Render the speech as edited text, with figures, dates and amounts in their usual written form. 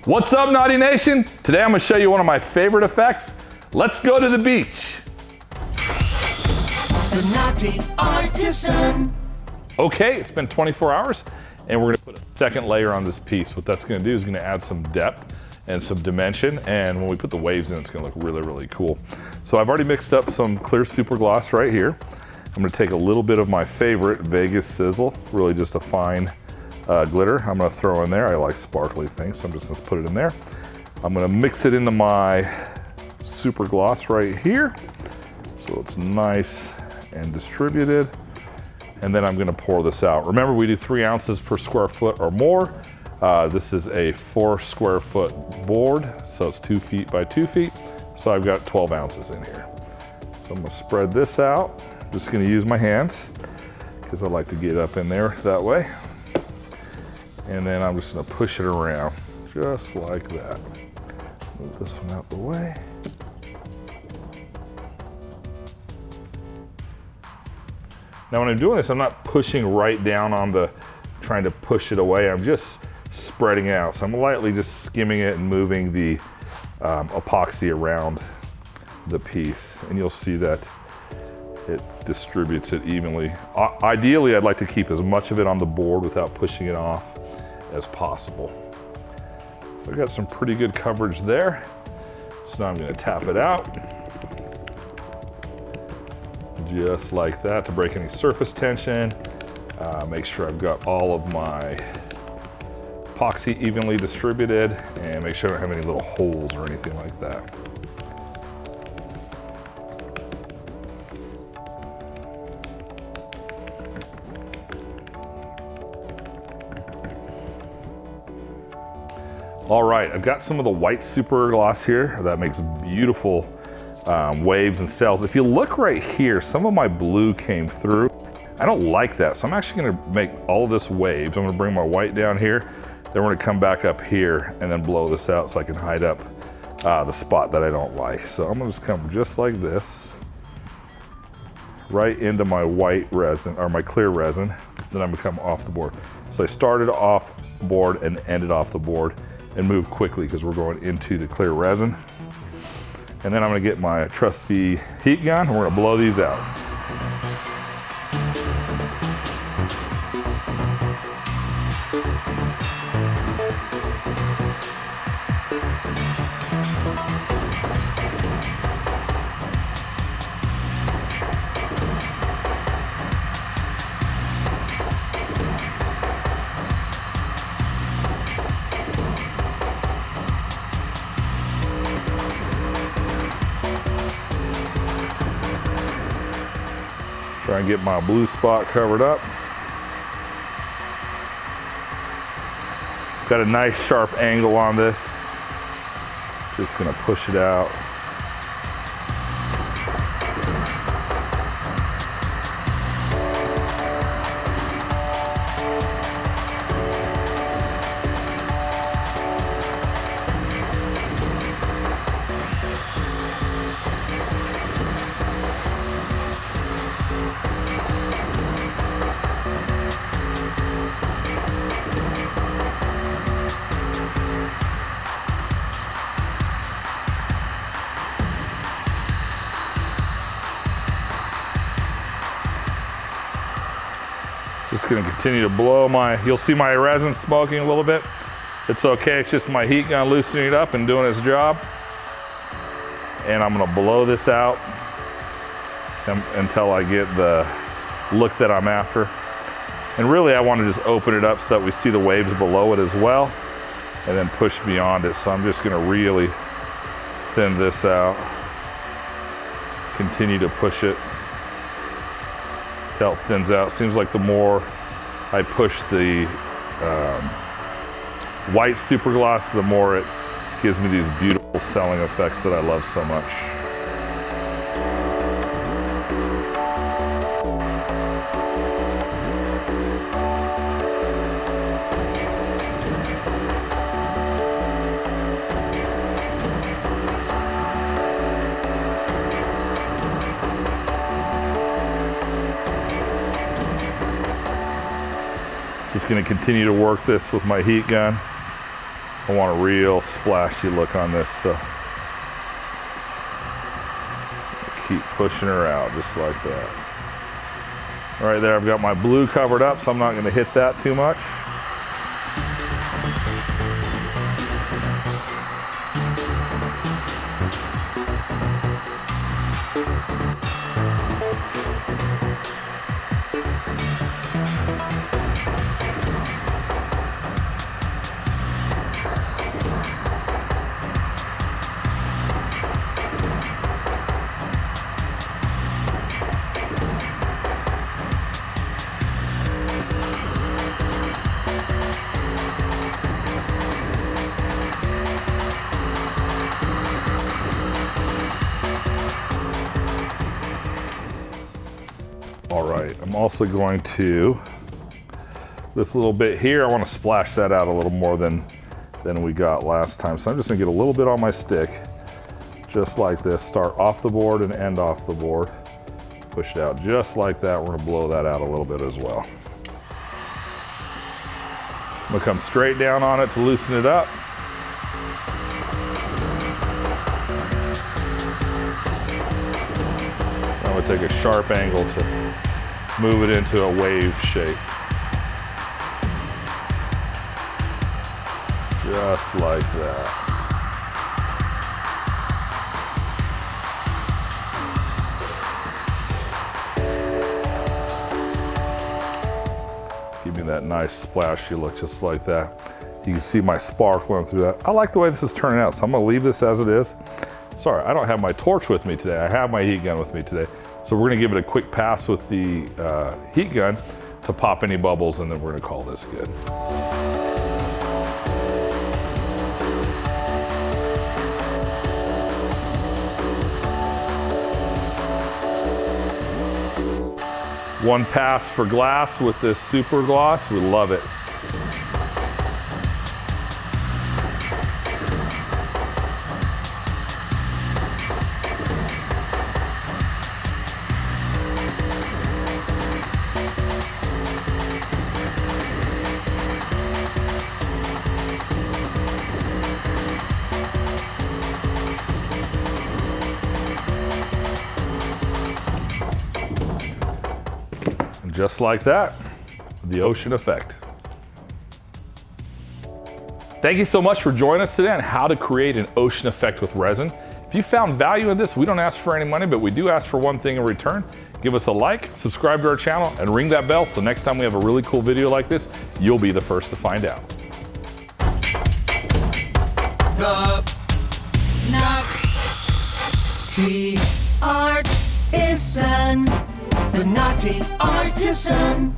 What's up, Naughty Nation? Today I'm gonna show you one of my favorite effects. Let's go to the beach. The Naughty Artisan. Okay, it's been 24 hours and we're gonna put a second layer on this piece. What that's gonna do is gonna add some depth and some dimension, and when we put the waves in, it's gonna look really, really cool. So I've already mixed up some clear super gloss right here. I'm gonna take a little bit of my favorite Vegas Sizzle, really just a fine glitter. I'm gonna throw in there. I like sparkly things, so I'm just gonna put it in there. I'm gonna mix it into my super gloss right here, so it's nice and distributed. And then I'm gonna pour this out. Remember, we do 3 ounces per square foot or more. This is a 4 square foot board, so it's 2 feet by 2 feet. So I've got 12 ounces in here. So I'm gonna spread this out. I'm just gonna use my hands because I like to get up in there that way. And then I'm just gonna push it around, just like that. Move this one out the way. Now when I'm doing this, I'm not pushing right down on the, trying to push it away. I'm just spreading it out. So I'm lightly just skimming it and moving the epoxy around the piece. And you'll see that it distributes it evenly. Ideally, I'd like to keep as much of it on the board without pushing it off as possible. So I've got some pretty good coverage there. So now I'm gonna tap it out. Just like that to break any surface tension. Make sure I've got all of my epoxy evenly distributed, and make sure I don't have any little holes or anything like that. All right, I've got some of the white super gloss here that makes beautiful waves and cells. If you look right here, some of my blue came through. I don't like that, so I'm actually gonna make all of this waves. I'm gonna bring my white down here, then we're gonna come back up here and then blow this out so I can hide up the spot that I don't like. So I'm gonna just come just like this, right into my white resin, or my clear resin, then I'm gonna come off the board. So I started off board and ended off the board, and move quickly because we're going into the clear resin. And then I'm gonna get my trusty heat gun and we're gonna blow these out. Try and get my blue spot covered up. Got a nice sharp angle on this. Just gonna push it out. Just gonna continue to blow you'll see my resin smoking a little bit. It's okay, it's just my heat gun loosening it up and doing its job. And I'm gonna blow this out until I get the look that I'm after. And really I wanna just open it up so that we see the waves below it as well, and then push beyond it. So I'm just gonna really thin this out, continue to push it. It thins out. Seems like the more I push the white super gloss, the more it gives me these beautiful selling effects that I love so much. Just gonna continue to work this with my heat gun. I want a real splashy look on this, so keep pushing her out just like that. Right there, I've got my blue covered up, so I'm not going to hit that too much. All right, I'm also going to, this little bit here, I want to splash that out a little more than we got last time. So I'm just gonna get a little bit on my stick, just like this. Start off the board and end off the board. Push it out just like that. We're gonna blow that out a little bit as well. I'm gonna come straight down on it to loosen it up. I'm gonna take a sharp angle to move it into a wave shape. Just like that. Give me that nice splashy look just like that. You can see my spark going through that. I like the way this is turning out, so I'm gonna leave this as it is. Sorry, I don't have my torch with me today. I have my heat gun with me today. So we're gonna give it a quick pass with the heat gun to pop any bubbles, and then we're gonna call this good. One pass for glass with this super gloss. We love it. Just like that, the ocean effect. Thank you so much for joining us today on how to create an ocean effect with resin. If you found value in this, we don't ask for any money, but we do ask for one thing in return. Give us a like, subscribe to our channel, and ring that bell so next time we have a really cool video like this, you'll be the first to find out. The naughty artisan. The naughty artisan.